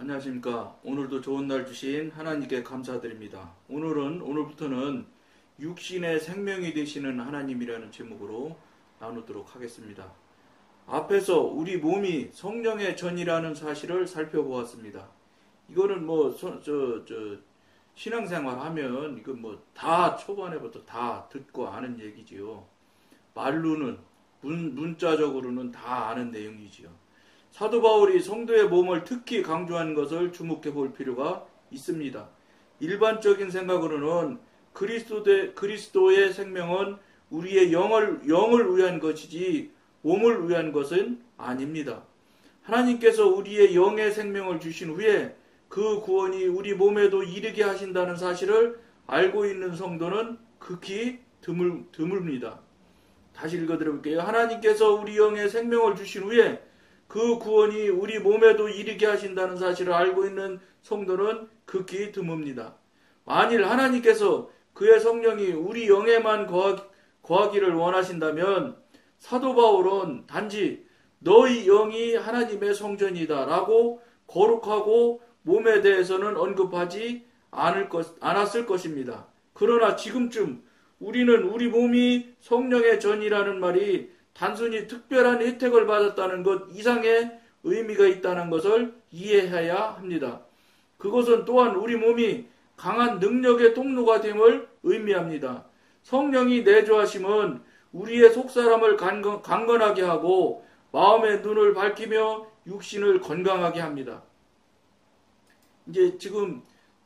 안녕하십니까. 오늘도 좋은 날 주신 하나님께 감사드립니다. 오늘부터는 육신의 생명이 되시는 하나님이라는 제목으로 나누도록 하겠습니다. 앞에서 우리 몸이 성령의 전이라는 사실을 살펴보았습니다. 이거는 신앙생활 하면 이건 다 초반에부터 다 듣고 아는 얘기지요. 말로는 문자적으로는 다 아는 내용이지요. 사도 바울이 성도의 몸을 특히 강조한 것을 주목해 볼 필요가 있습니다. 일반적인 생각으로는 그리스도의 생명은 우리의 영을 위한 것이지 몸을 위한 것은 아닙니다. 하나님께서 우리의 영의 생명을 주신 후에 그 구원이 우리 몸에도 이르게 하신다는 사실을 알고 있는 성도는 극히 드뭅니다. 다시 읽어드려볼게요. 하나님께서 우리 영의 생명을 주신 후에 그 구원이 우리 몸에도 이르게 하신다는 사실을 알고 있는 성도는 극히 드뭅니다. 만일 하나님께서 그의 성령이 우리 영에만 거하기를 원하신다면 사도 바울은 단지 너희 영이 하나님의 성전이다 라고 거룩하고 몸에 대해서는 언급하지 않았을 것입니다. 그러나 지금쯤 우리는 우리 몸이 성령의 전이라는 말이 단순히 특별한 혜택을 받았다는 것 이상의 의미가 있다는 것을 이해해야 합니다. 그것은 또한 우리 몸이 강한 능력의 통로가 됨을 의미합니다. 성령이 내주하심은 우리의 속사람을 강건하게 하고 마음의 눈을 밝히며 육신을 건강하게 합니다. 이제 지금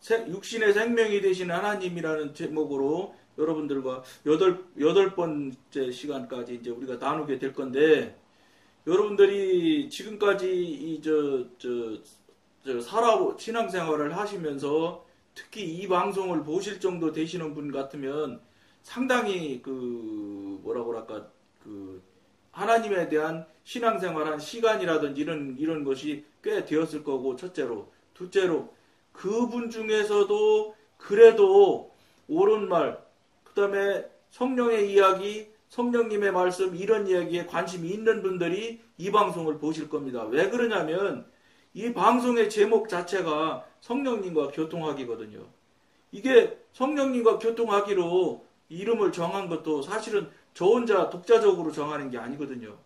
육신의 생명이 되신 하나님이라는 제목으로 여러분들과 여덟 번째 시간까지 이제 우리가 나누게 될 건데, 여러분들이 지금까지 신앙생활을 하시면서 특히 이 방송을 보실 정도 되시는 분 같으면 상당히 하나님에 대한 신앙생활한 시간이라든지 이런 것이 꽤 되었을 거고, 첫째로. 둘째로, 그분 중에서도 그래도 옳은 말, 그 다음에 성령의 이야기, 성령님의 말씀 이런 이야기에 관심이 있는 분들이 이 방송을 보실 겁니다. 왜 그러냐면 이 방송의 제목 자체가 성령님과 교통하기거든요. 이게 성령님과 교통하기로 이름을 정한 것도 사실은 저 혼자 독자적으로 정하는 게 아니거든요.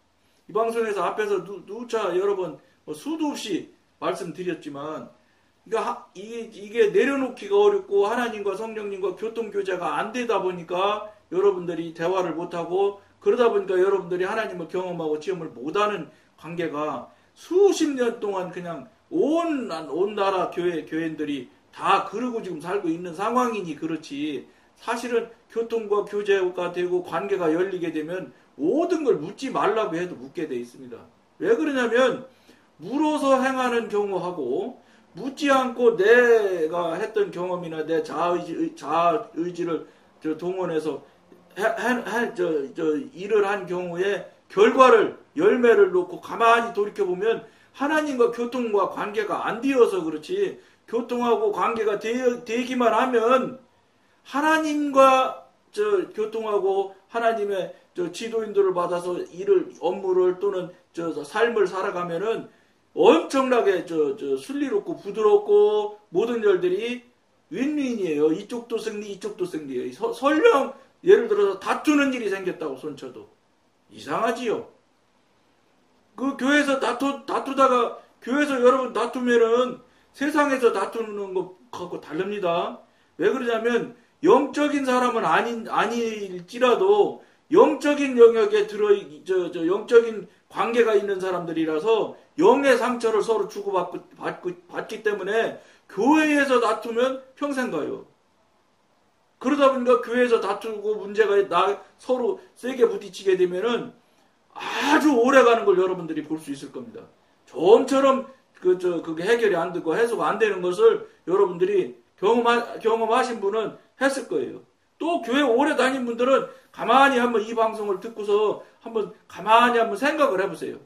이 방송에서 앞에서 누차 여러 번 수도 없이 말씀드렸지만 이게 내려놓기가 어렵고 하나님과 성령님과 교통교제가 안 되다 보니까 여러분들이 대화를 못하고, 그러다 보니까 여러분들이 하나님을 경험하고 체험을 못하는 관계가 수십 년 동안 그냥 온 나라 교인들이 다 그러고 지금 살고 있는 상황이니 그렇지, 사실은 교통과 교제가 되고 관계가 열리게 되면 모든 걸 묻지 말라고 해도 묻게 돼 있습니다. 왜 그러냐면 물어서 행하는 경우하고 묻지 않고 내가 했던 경험이나 내 자의지를 동원해서 일을 한 경우에 열매를 놓고 가만히 돌이켜보면 하나님과 교통과 관계가 안 되어서 그렇지, 교통하고 관계가 되기만 하면 하나님과 교통하고 하나님의 지도인들을 받아서 업무를 또는 삶을 살아가면은 엄청나게 순리롭고 부드럽고 모든 일들이 윈윈이에요. 이쪽도 승리, 이쪽도 승리예요. 설령 예를 들어서 다투는 일이 생겼다고 손쳐도 이상하지요. 그 교회에서 다투다가 교회에서 여러분 다투면은 세상에서 다투는 것하고 다릅니다. 왜 그러냐면 영적인 사람은 아닐지라도 영적인 영역에 영적인 관계가 있는 사람들이라서 영의 상처를 서로 주고받기 때문에 교회에서 다투면 평생 가요. 그러다 보니까 교회에서 다투고 문제가 서로 세게 부딪히게 되면은 아주 오래 가는 걸 여러분들이 볼 수 있을 겁니다. 좀처럼 그게 해결이 안 되고 해소가 안 되는 것을 여러분들이 경험하신 분은 했을 거예요. 또 교회 오래 다닌 분들은 가만히 한번 이 방송을 듣고서 가만히 한번 생각을 해보세요.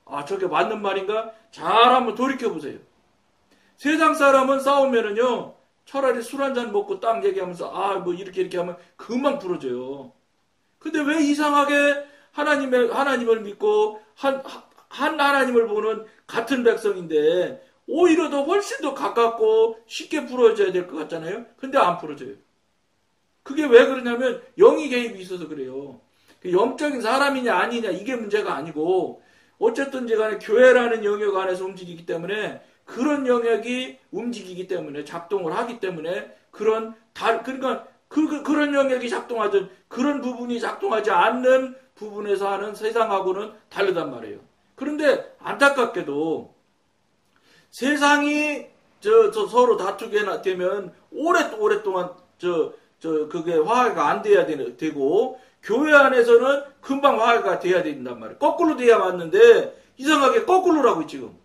아, 저게 맞는 말인가? 잘 한번 돌이켜보세요. 세상 사람은 싸우면은요, 차라리 술 한잔 먹고 딱 얘기하면서, 이렇게 하면 금방 풀어져요. 근데 왜 이상하게 하나님을 믿고, 한 하나님을 보는 같은 백성인데, 오히려 더 훨씬 더 가깝고 쉽게 풀어져야 될 것 같잖아요. 근데 안 풀어져요. 그게 왜 그러냐면 영이 개입이 있어서 그래요. 영적인 사람이냐 아니냐 이게 문제가 아니고 어쨌든지 간에 교회라는 영역 안에서 움직이기 때문에 그런 영역이 움직이기 때문에 작동을 하기 때문에 그러니까 그런 영역이 작동하든 그런 부분이 작동하지 않는 부분에서 하는 세상하고는 다르단 말이에요. 그런데 안타깝게도 세상이 서로 다투게 되면 오랫동안 그게 화해가 안 돼야 되고 교회 안에서는 금방 화해가 돼야 된단 말이에요. 거꾸로 돼야 맞는데 이상하게 거꾸로라고 지금.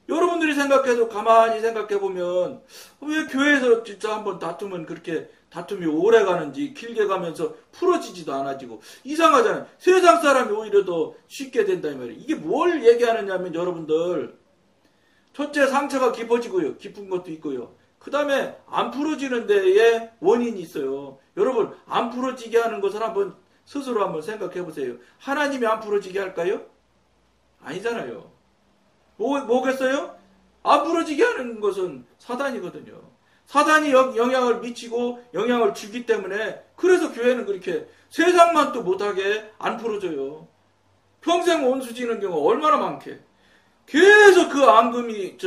여러분들이 생각해도 가만히 생각해 보면 왜 교회에서 진짜 한번 다투면 그렇게 다툼이 오래 가는지 길게 가면서 풀어지지도 않아지고 이상하잖아요. 세상 사람이 오히려 더 쉽게 된다 이 말이에요. 이게 뭘 얘기하느냐면 여러분들 첫째 상처가 깊어지고요. 깊은 것도 있고요. 그 다음에 안 풀어지는 데에 원인이 있어요. 여러분 안 풀어지게 하는 것을 스스로 한번 생각해 보세요. 하나님이 안 풀어지게 할까요? 아니잖아요. 뭐겠어요? 안 풀어지게 하는 것은 사단이거든요. 사단이 영향을 미치고 영향을 주기 때문에 그래서 교회는 그렇게 세상만 또 못하게 안 풀어져요. 평생 원수 지는 경우 얼마나 많게. 계속 그 앙금이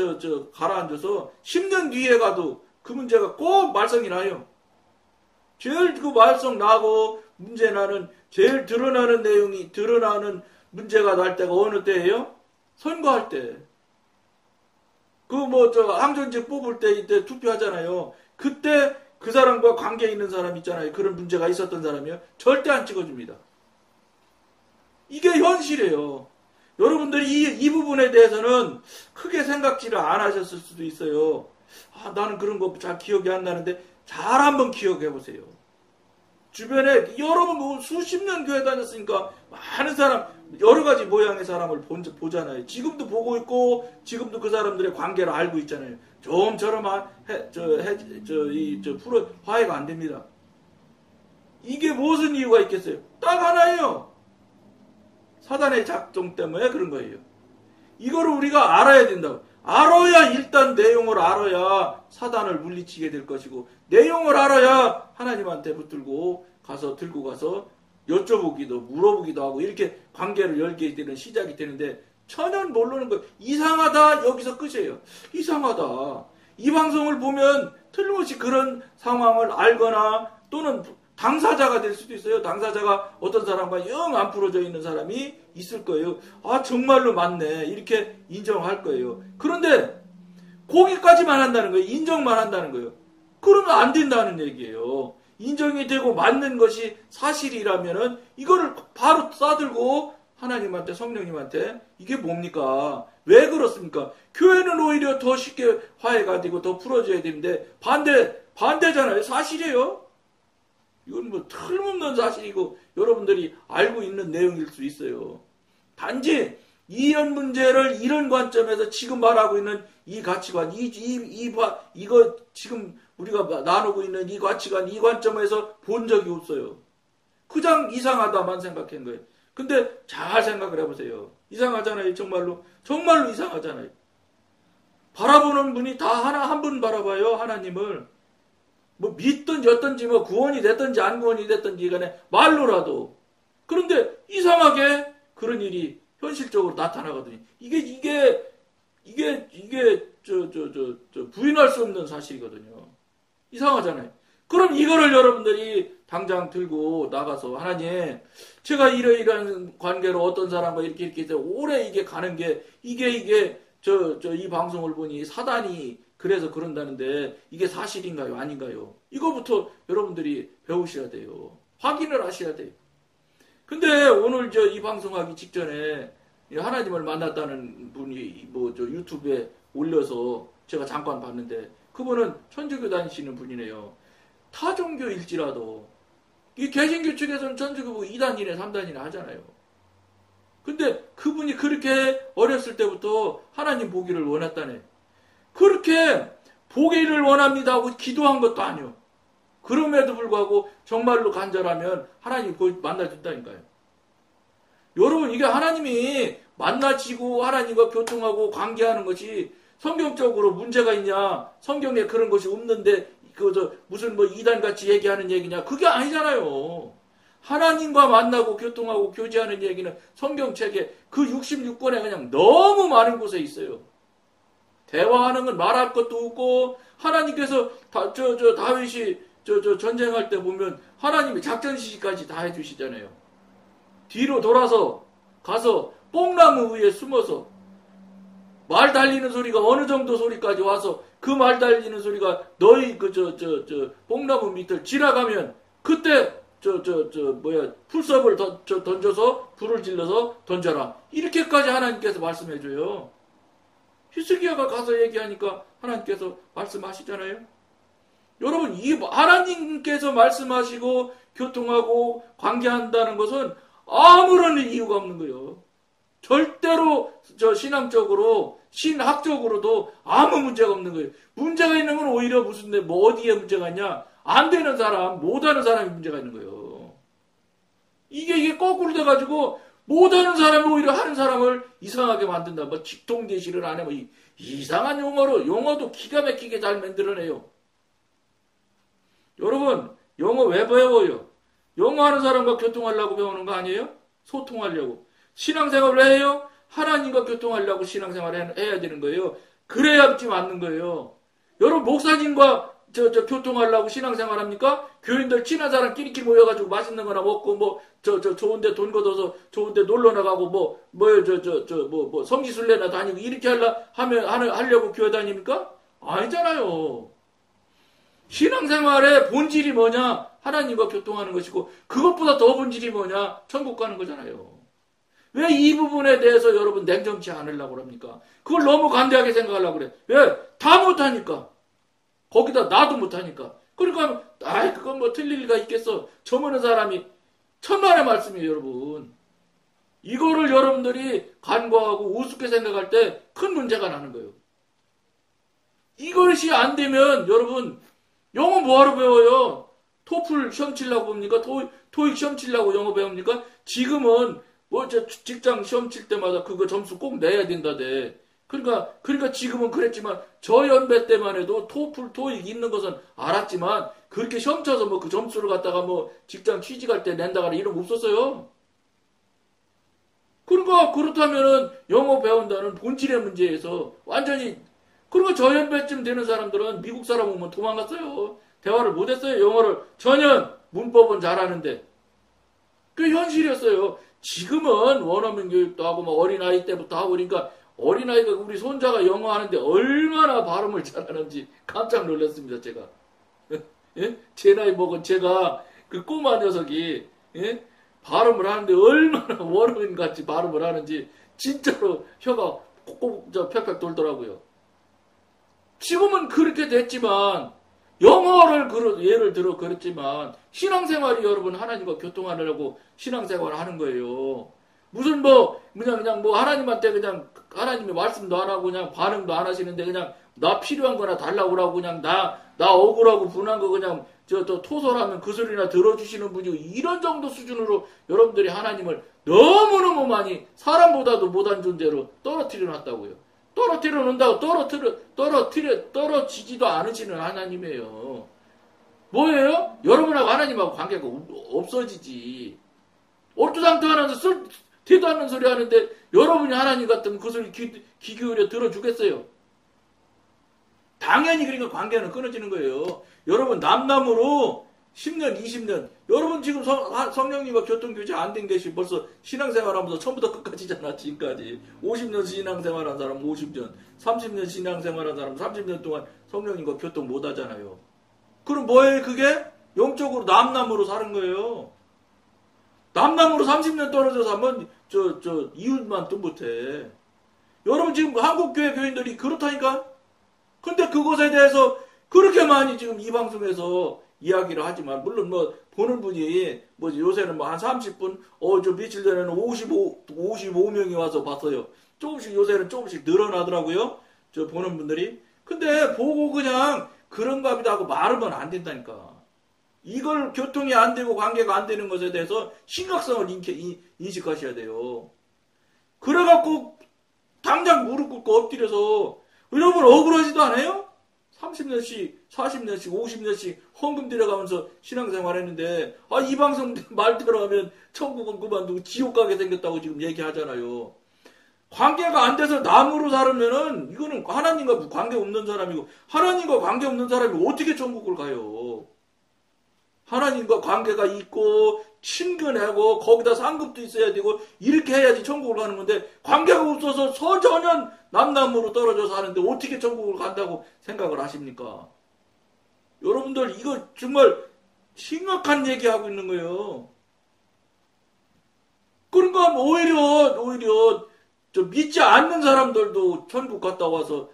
가라앉아서 10년 뒤에 가도 그 문제가 꼭 말썽이 나요. 제일 그 말썽 나고 문제 나는 제일 드러나는 문제가 날 때가 어느 때예요? 선거할 때. 항전직 뽑을 때 이때 투표하잖아요. 그때 그 사람과 관계 있는 사람 있잖아요. 그런 문제가 있었던 사람이요. 절대 안 찍어줍니다. 이게 현실이에요. 여러분들이 이 부분에 대해서는 크게 생각지를 안 하셨을 수도 있어요. 나는 그런 거 잘 기억이 안 나는데 잘 한번 기억해 보세요. 주변에 여러분 수십 년 교회 다녔으니까 많은 사람 여러 가지 모양의 사람을 보잖아요. 지금도 보고 있고 지금도 그 사람들의 관계를 알고 있잖아요. 좀처럼 화해가 안 됩니다. 이게 무슨 이유가 있겠어요? 딱 하나예요. 사단의 작동 때문에 그런 거예요. 이거를 우리가 알아야 된다고. 알아야 일단 내용을 알아야 사단을 물리치게 될 것이고 내용을 알아야 하나님한테 들고 가서 여쭤보기도 물어보기도 하고 이렇게 관계를 열게 되는 시작이 되는데 전혀 모르는 거예요. 이상하다 여기서 끝이에요. 이상하다. 이 방송을 보면 틀림없이 그런 상황을 알거나 또는 당사자가 될 수도 있어요. 당사자가 어떤 사람과 영 안 풀어져 있는 사람이 있을 거예요. 정말로 맞네. 이렇게 인정할 거예요. 그런데 거기까지만 한다는 거예요. 인정만 한다는 거예요. 그러면 안 된다는 얘기예요. 인정이 되고 맞는 것이 사실이라면은 이거를 바로 싸들고 하나님한테 성령님한테 이게 뭡니까? 왜 그렇습니까? 교회는 오히려 더 쉽게 화해가 되고 더 풀어져야 되는데 반대잖아요. 사실이에요. 이건 틀림없는 사실이고 여러분들이 알고 있는 내용일 수 있어요. 단지 이런 문제를 이런 관점에서 지금 말하고 있는 이 가치관, 이거 지금 우리가 나누고 있는 이 가치관, 이 관점에서 본 적이 없어요. 그냥 이상하다만 생각한 거예요. 근데 잘 생각을 해보세요. 이상하잖아요. 정말로 이상하잖아요. 바라보는 분이 다 한 분 바라봐요. 하나님을. 믿든지 어떤지 구원이 됐든지 안 구원이 됐든지 간에 말로라도. 그런데 이상하게 그런 일이 현실적으로 나타나거든요. 이게 부인할 수 없는 사실이거든요. 이상하잖아요. 그럼 이거를 여러분들이 당장 들고 나가서 하나님, 제가 이러이러한 관계로 어떤 사람과 이렇게 해서 오래 이게 가는 게 이 방송을 보니 사단이 그래서 그런다는데 이게 사실인가요? 아닌가요? 이거부터 여러분들이 배우셔야 돼요. 확인을 하셔야 돼요. 근데 오늘 이 방송하기 직전에 하나님을 만났다는 분이 유튜브에 올려서 제가 잠깐 봤는데 그분은 천주교 다니시는 분이네요. 타종교일지라도 이 개신교 측에서는 천주교 2단이네 3단이네 하잖아요. 근데 그분이 그렇게 어렸을 때부터 하나님 보기를 원했다네. 그렇게 보기를 원합니다 하고 기도한 것도 아니요. 그럼에도 불구하고 정말로 간절하면 하나님 만나준다니까요. 여러분 이게 하나님이 만나지고 하나님과 교통하고 관계하는 것이 성경적으로 문제가 있냐? 성경에 그런 것이 없는데 무슨 뭐 이단같이 얘기하는 얘기냐? 그게 아니잖아요. 하나님과 만나고 교통하고 교제하는 얘기는 성경책에 그 66권에 그냥 너무 많은 곳에 있어요. 대화하는 건 말할 것도 없고, 하나님께서 다윗이 전쟁할 때 보면 하나님이 작전 지시까지 다 해주시잖아요. 뒤로 돌아서 가서 뽕나무 위에 숨어서 말 달리는 소리가 어느 정도 소리까지 와서 그 말 달리는 소리가 너희 뽕나무 밑을 지나가면 그때 풀섭을 던져서 불을 질러서 던져라. 이렇게까지 하나님께서 말씀해줘요. 히스기야가 가서 얘기하니까 하나님께서 말씀하시잖아요. 여러분, 이 하나님께서 말씀하시고 교통하고 관계한다는 것은 아무런 이유가 없는 거예요. 절대로 신앙적으로 신학적으로도 아무 문제가 없는 거예요. 문제가 있는 건 오히려 뭐 어디에 문제가 있냐? 안 되는 사람, 못하는 사람이 문제가 있는 거예요. 이게 거꾸로 돼가지고 못하는 사람이 오히려 하는 사람을 이상하게 만든다. 뭐 직통계시를 안 해. 뭐 이상한 용어도 기가 막히게 잘 만들어내요. 여러분, 영어 왜 배워요? 영어 하는 사람과 교통하려고 배우는 거 아니에요? 소통하려고. 신앙생활을 왜 해요? 하나님과 교통하려고 신앙생활을 해야 되는 거예요. 그래야지 맞는 거예요. 여러분, 목사님과 교통하려고 신앙생활 합니까? 교인들 친한 사람 끼리끼리 모여가지고 맛있는 거나 먹고, 좋은데 돈 걷어서 좋은데 놀러 나가고, 성지순례나 다니고, 이렇게 하려고 교회 다닙니까? 아니잖아요. 신앙생활의 본질이 뭐냐? 하나님과 교통하는 것이고, 그것보다 더 본질이 뭐냐? 천국 가는 거잖아요. 왜 이 부분에 대해서 여러분 냉정치 않으려고 합니까? 그걸 너무 간대하게 생각하려고 그래. 왜? 다 못하니까. 거기다 나도 못하니까. 그러니까 그건 뭐 틀릴 리가 있겠어. 저머는 사람이 천만의 말씀이에요, 여러분. 이거를 여러분들이 간과하고 우습게 생각할 때 큰 문제가 나는 거예요. 이것이 안 되면 여러분 영어 뭐하러 배워요? 토플 시험 치려고 봅니까? 토익 시험 치려고 영어 배웁니까? 지금은 직장 시험 칠 때마다 그거 점수 꼭 내야 된다대. 그러니까 지금은 그랬지만 저 연배 때만 해도 토플, 토익 있는 것은 알았지만 그렇게 시험 쳐서 그 점수를 갖다가 직장 취직할 때 낸다거나 이런 거 없었어요. 그러니까 그렇다면은 영어 배운다는 본질의 문제에서 완전히 저 연배쯤 되는 사람들은 미국 사람 오면 도망갔어요. 대화를 못했어요. 영어를 전혀 문법은 잘하는데. 그게 현실이었어요. 지금은 원어민 교육도 하고 어린아이 때부터 하고 그러니까 어린아이가 우리 손자가 영어 하는데 얼마나 발음을 잘하는지 깜짝 놀랐습니다. 제가. 예? 제 나이 먹은 제가 그 꼬마 녀석이 발음을 하는데 얼마나 원어민같이 발음을 하는지 진짜로 혀가 콕콕 펴펴 돌더라고요. 지금은 그렇게 됐지만 영어를 예를 들어 그랬지만 신앙생활이 여러분 하나님과 교통하려고 신앙생활을 하는 거예요. 무슨 그냥 하나님한테 그냥 하나님의 말씀도 안 하고 그냥 반응도 안 하시는데 그냥 나 필요한 거나 달라고 그러고 그냥 나 억울하고 분한 거 그냥 토설하면 그 소리나 들어주시는 분이 이런 정도 수준으로 여러분들이 하나님을 너무너무 많이 사람보다도 못한 존재로 떨어뜨려 놨다고요. 떨어뜨려 놓는다고 떨어지지도 않으시는 하나님이에요. 뭐예요? 여러분하고 하나님하고 관계가 없어지지. 얼토당토하면서 되도 않는 소리 하는데 여러분이 하나님 같으면 그 소리 귀 기울여 들어주겠어요? 당연히 그러니까 관계는 끊어지는 거예요. 여러분 남남으로 10년, 20년 여러분 지금 성령님과 교통교제 안 된 것이 벌써 신앙생활하면서 처음부터 끝까지잖아. 지금까지 50년 신앙생활한 사람 50년 30년 신앙생활한 사람 30년 동안 성령님과 교통 못하잖아요. 그럼 뭐예요 그게? 영적으로 남남으로 사는 거예요. 남남으로 30년 떨어져서 한번 이웃만 또 못해. 여러분 지금 한국교회 교인들이 그렇다니까? 근데 그것에 대해서 그렇게 많이 지금 이 방송에서 이야기를 하지만 물론 보는 분이 요새는 한 30분 며칠 전에는 55명이 와서 봤어요. 요새는 조금씩 늘어나더라고요. 보는 분들이. 근데 보고 그냥 그런가 보다 하고 말하면 안 된다니까. 이걸 교통이 안 되고 관계가 안 되는 것에 대해서 심각성을 인식하셔야 돼요. 그래갖고 당장 무릎 꿇고 엎드려서 여러분 억울하지도 않아요? 30년씩, 40년씩, 50년씩 헌금 들여가면서 신앙생활 했는데, 이 방송 말대로 하면 천국은 그만두고 지옥 가게 생겼다고 지금 얘기하잖아요. 관계가 안 돼서 남으로 살으면은, 이거는 하나님과 관계 없는 사람이고, 하나님과 관계 없는 사람이 어떻게 천국을 가요? 하나님과 관계가 있고, 친근하고, 거기다 상급도 있어야 되고, 이렇게 해야지 천국을 가는 건데, 관계가 없어서 서전현 남남으로 떨어져 사는데, 어떻게 천국을 간다고 생각을 하십니까? 여러분들, 이거 정말 심각한 얘기하고 있는 거예요. 그러니까 오히려, 믿지 않는 사람들도 천국 갔다 와서,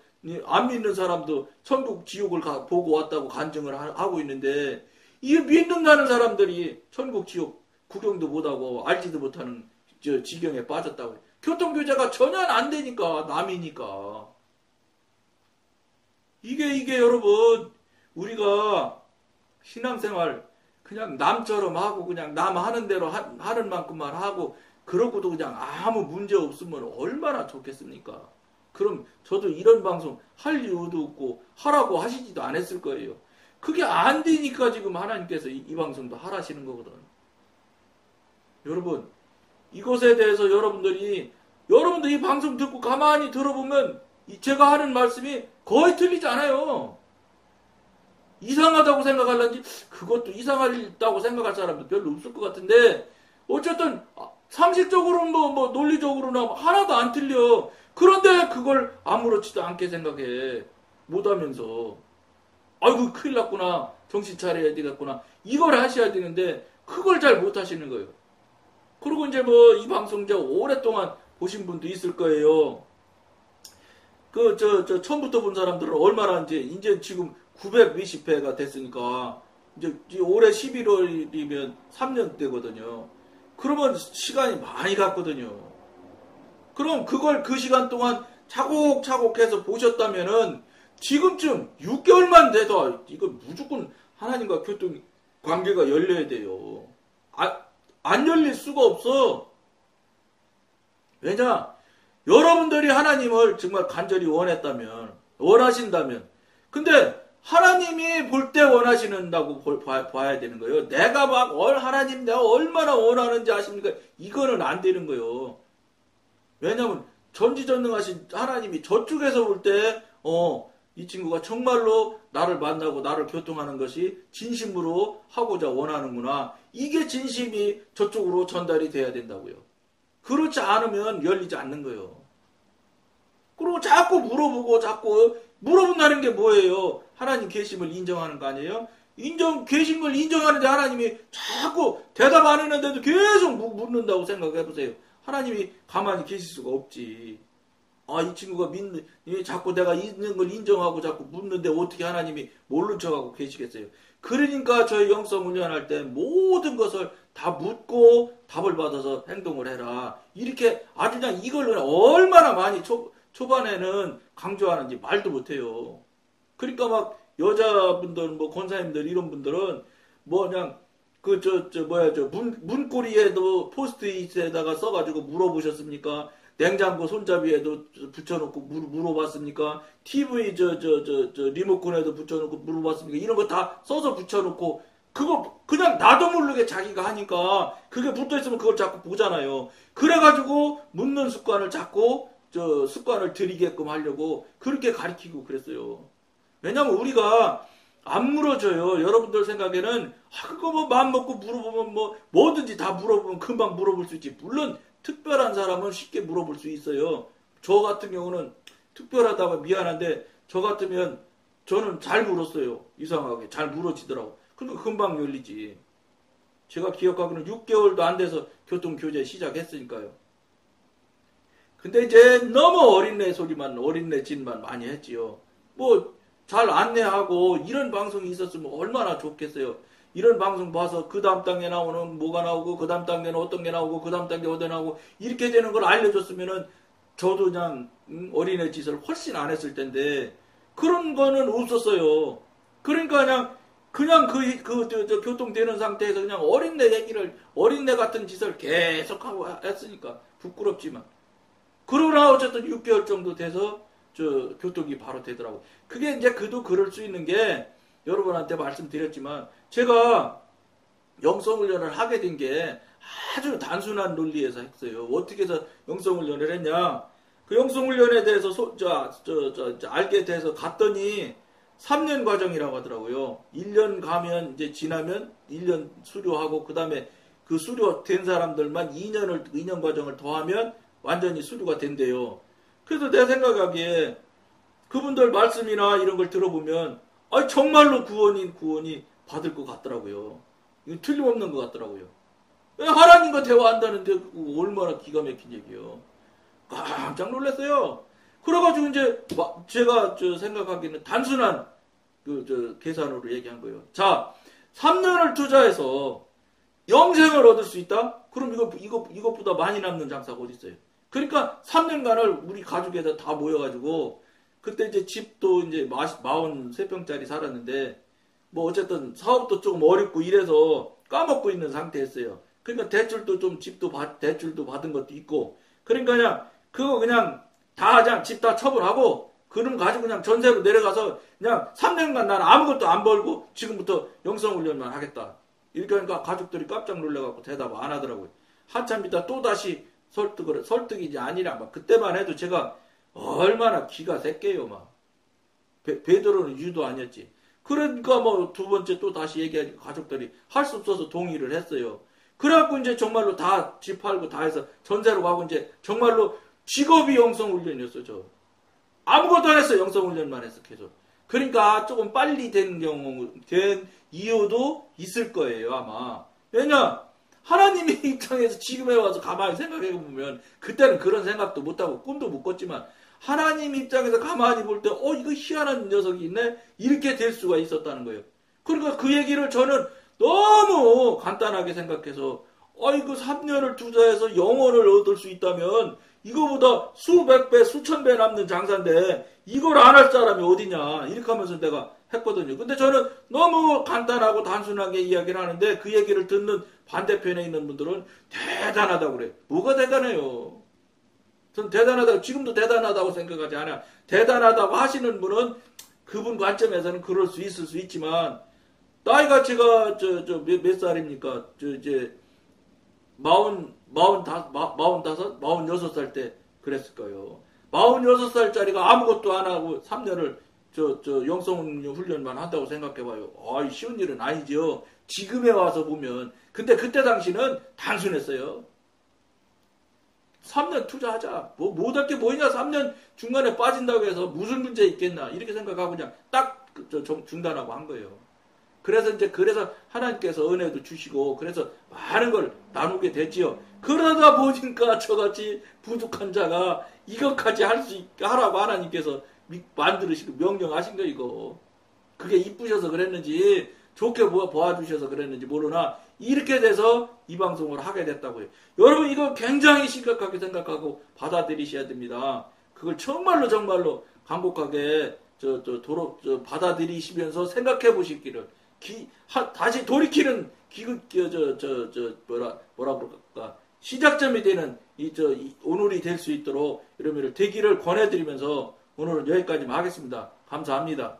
안 믿는 사람도 천국, 지옥을 보고 왔다고 간증을 하고 있는데, 이 믿는다는 사람들이 천국, 지옥 구경도 못하고 알지도 못하는 지경에 빠졌다고. 교통교제가 전혀 안 되니까, 남이니까. 이게 여러분, 우리가 신앙생활 그냥 남처럼 하고 그냥 남 하는 대로 하는 만큼만 하고 그러고도 그냥 아무 문제 없으면 얼마나 좋겠습니까? 그럼 저도 이런 방송 할 이유도 없고 하라고 하시지도 않았을 거예요. 그게 안 되니까 지금 하나님께서 이 방송도 하라시는 거거든. 여러분, 이것에 대해서 여러분들이 이 방송 듣고 가만히 들어보면 제가 하는 말씀이 거의 틀리지 않아요. 이상하다고 생각할런지 그것도 이상하다고 생각할 사람도 별로 없을 것 같은데 어쨌든 상식적으로는 뭐 논리적으로는 하나도 안 틀려. 그런데 그걸 아무렇지도 않게 생각해. 못하면서 아이고 큰일 났구나. 정신 차려야 되겠구나. 이걸 하셔야 되는데 그걸 잘 못하시는 거예요. 그리고 이제 이 방송 이제 오랫동안 보신 분도 있을 거예요. 처음부터 본 사람들은 얼마나 이제 지금 920회가 됐으니까, 이제 올해 11월이면 3년 되거든요. 그러면 시간이 많이 갔거든요. 그럼 그걸 그 시간 동안 차곡차곡 해서 보셨다면은, 지금쯤 6개월만 돼도, 이거 무조건 하나님과 교통 관계가 열려야 돼요. 안 열릴 수가 없어. 왜냐? 여러분들이 하나님을 정말 간절히 원하신다면, 근데 하나님이 볼 때 원하시는다고 봐야 되는 거예요. 내가 하나님 내가 얼마나 원하는지 아십니까? 이거는 안 되는 거예요. 왜냐면 전지전능하신 하나님이 저쪽에서 볼 때, 이 친구가 정말로 나를 만나고 나를 교통하는 것이 진심으로 하고자 원하는구나. 이게 진심이 저쪽으로 전달이 돼야 된다고요. 그렇지 않으면 열리지 않는 거예요. 그리고 자꾸 물어본다는 게 뭐예요? 하나님 계심을 인정하는 거 아니에요? 계심을 인정하는데 하나님이 자꾸 대답 안 했는데도 계속 묻는다고 생각해 보세요. 하나님이 가만히 계실 수가 없지. 이 친구가 자꾸 내가 있는 걸 인정하고 자꾸 묻는데 어떻게 하나님이 모른 척하고 계시겠어요? 그러니까 저희 영성 훈련할 때 모든 것을 다 묻고 답을 받아서 행동을 해라. 이렇게 아주 그냥 이걸 얼마나 많이 초반에는 강조하는지 말도 못해요. 그러니까 막 여자분들, 권사님들 이런 분들은 그냥 문고리에도 포스트잇에다가 써가지고 물어보셨습니까? 냉장고 손잡이에도 붙여놓고 물어봤습니까? TV 리모컨에도 붙여놓고 물어봤습니까? 이런 거 다 써서 붙여놓고 그거 그냥 나도 모르게 자기가 하니까 그게 붙어있으면 그걸 자꾸 보잖아요. 그래가지고 묻는 습관을 자꾸 습관을 들이게끔 하려고 그렇게 가르치고 그랬어요. 왜냐면 우리가 안 물어줘요. 여러분들 생각에는 그거 마음 먹고 물어보면 뭐든지 다 물어보면 금방 물어볼 수 있지. 물론 특별한 사람은 쉽게 물어볼 수 있어요. 저 같은 경우는 특별하다고 미안한데 저 같으면 저는 잘 물었어요. 이상하게 잘 물어지더라고. 그러니까 금방 열리지. 제가 기억하기로는 6개월도 안 돼서 교통교제 시작했으니까요. 근데 이제 너무 어린애 짓만 많이 했지요. 잘 안내하고 이런 방송이 있었으면 얼마나 좋겠어요. 이런 방송 봐서 그 다음 단계 나오는 뭐가 나오고 그 다음 단계는 어떤 게 나오고 그 다음 단계 어디 나오고 이렇게 되는 걸 알려줬으면은 저도 그냥 어린애 짓을 훨씬 안 했을 텐데 그런 거는 없었어요. 그러니까 그냥 교통되는 상태에서 그냥 어린애 같은 짓을 계속 하고 했으니까 부끄럽지만. 그러나 어쨌든 6개월 정도 돼서 교통이 바로 되더라고요. 그게 이제 그도 그럴 수 있는 게 여러분한테 말씀드렸지만 제가 영성훈련을 하게 된 게 아주 단순한 논리에서 했어요. 어떻게 해서 영성훈련을 했냐? 그 영성훈련에 대해서 알게 돼서 갔더니 3년 과정이라고 하더라고요. 1년 가면 이제 지나면 1년 수료하고 그 다음에 그 수료 된 사람들만 2년 과정을 더하면 완전히 수료가 된대요. 그래서 내 생각하기에 그분들 말씀이나 이런 걸 들어보면 정말로 구원이 받을 것 같더라고요. 이건 틀림없는 것 같더라고요. 하나님과 대화한다는데 얼마나 기가 막힌 얘기예요. 깜짝 놀랐어요. 그래가지고 이제 제가 생각하기에는 단순한 계산으로 얘기한 거예요. 자, 3년을 투자해서 영생을 얻을 수 있다? 그럼 이것보다 많이 남는 장사가 어디 있어요? 그러니까 3년간을 우리 가족에다 다 모여가지고 그때 이제 집도 이제 43평짜리 살았는데 뭐 어쨌든 사업도 조금 어렵고 이래서 까먹고 있는 상태였어요. 그러니까 대출도 대출도 받은 것도 있고 그러니까 그냥 집 다 처분하고 그럼 가지고 그냥 전세로 내려가서 그냥 3년간 나는 아무것도 안 벌고 지금부터 영성훈련만 하겠다. 이렇게 하니까 가족들이 깜짝 놀라갖고 대답 안 하더라고요. 한참 있다 또 다시 설득이지 아니라 막 그때만 해도 제가 얼마나 기가 새끼예요 막. 베드로는 유도 아니었지. 그러니까 뭐 두 번째 또 다시 얘기하니까 가족들이 할 수 없어서 동의를 했어요. 그래갖고 이제 정말로 다 집 팔고 다 해서 전세로 가고 이제 정말로 직업이 영성훈련이었어요. 저 아무것도 안 했어요. 영성훈련만 해서 계속. 그러니까 조금 빨리 된 이유도 있을 거예요 아마. 왜냐 하나님의 입장에서 지금에 와서 가만히 생각해보면 그때는 그런 생각도 못하고 꿈도 못 꿨지만 하나님 입장에서 가만히 볼 때 이거 희한한 녀석이 있네? 이렇게 될 수가 있었다는 거예요. 그러니까 그 얘기를 저는 너무 간단하게 생각해서 이거 3년을 투자해서 영혼을 얻을 수 있다면 이거보다 수백 배, 수천 배 남는 장사인데 이걸 안 할 사람이 어디냐 이렇게 하면서 내가 했거든요. 근데 저는 너무 간단하고 단순하게 이야기를 하는데 그 얘기를 듣는 반대편에 있는 분들은 대단하다고 그래. 뭐가 대단해요? 전 대단하다고 지금도 대단하다고 생각하지 않아요. 대단하다고 하시는 분은 그분 관점에서는 그럴 수 있을 수 있지만 나이가 제가 몇 살입니까? 이제 46살 때 그랬을 거예요. 46살짜리가 아무것도 안 하고 3년을 영성훈련만 한다고 생각해봐요. 쉬운 일은 아니죠. 지금에 와서 보면. 근데 그때 당시는 단순했어요. 3년 투자하자. 못할 게 뭐냐? 3년 중간에 빠진다고 해서 무슨 문제 있겠나? 이렇게 생각하고 그냥 딱 중단하고 한 거예요. 그래서 하나님께서 은혜도 주시고 그래서 많은 걸 나누게 됐지요. 그러다 보니까 저같이 부족한 자가 이것까지 할 수 있게 하라고 하나님께서 만들으시고 명령하신 거 이거. 그게 이쁘셔서 그랬는지 좋게 보아주셔서 그랬는지 모르나 이렇게 돼서 이 방송을 하게 됐다고요. 여러분 이거 굉장히 심각하게 생각하고 받아들이셔야 됩니다. 그걸 정말로 간곡하게 받아들이시면서 생각해 보시기를 다시 돌이키는 뭐라 그럴까 시작점이 되는 오늘이 될 수 있도록 여러분들 되기를 권해드리면서 오늘은 여기까지만 하겠습니다. 감사합니다.